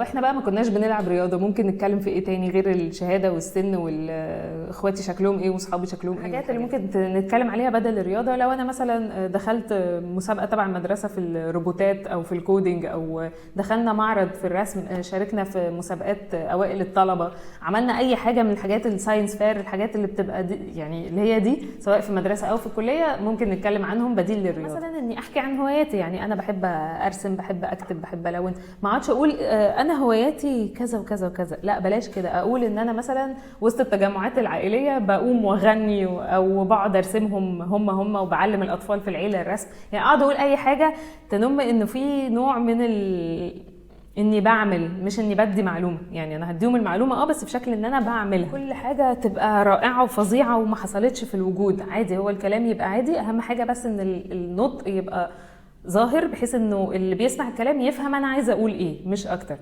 احنا بقى ما كناش بنلعب رياضه، ممكن نتكلم في ايه تاني غير الشهاده والسن واخواتي شكلهم ايه واصحابي شكلهم ايه؟ الحاجات اللي ممكن نتكلم عليها بدل الرياضه، لو انا مثلا دخلت مسابقه تبع المدرسه في الروبوتات او في الكودينج، او دخلنا معرض في الرسم، شاركنا في مسابقات اوائل الطلبه، عملنا اي حاجه من الحاجات الساينس فير، الحاجات اللي بتبقى دي يعني اللي هي دي سواء في مدرسه او في الكليه، ممكن نتكلم عنهم بديل للرياضه. مثلا اني احكي عن هواياتي، يعني انا بحب ارسم، بحب اكتب، بحب الون، ما اقعدش اقول انا هواياتي كذا وكذا وكذا، لا بلاش كده. اقول ان انا مثلا وسط التجمعات العائليه بقوم واغني، او بقعد ارسمهم هم وبعلم الاطفال في العيله الرسم، يعني اقعد اقول اي حاجه تنم انه في نوع من اني بعمل، مش اني بدي معلومه. يعني انا هديهم المعلومه بس بشكل ان انا بعملها، كل حاجه تبقى رائعه وفظيعه وما حصلتش في الوجود، عادي، هو الكلام يبقى عادي، اهم حاجه بس ان النطق يبقى ظاهر، بحيث انه اللي بيسمع الكلام يفهم انا عايزه اقول ايه، مش اكتر.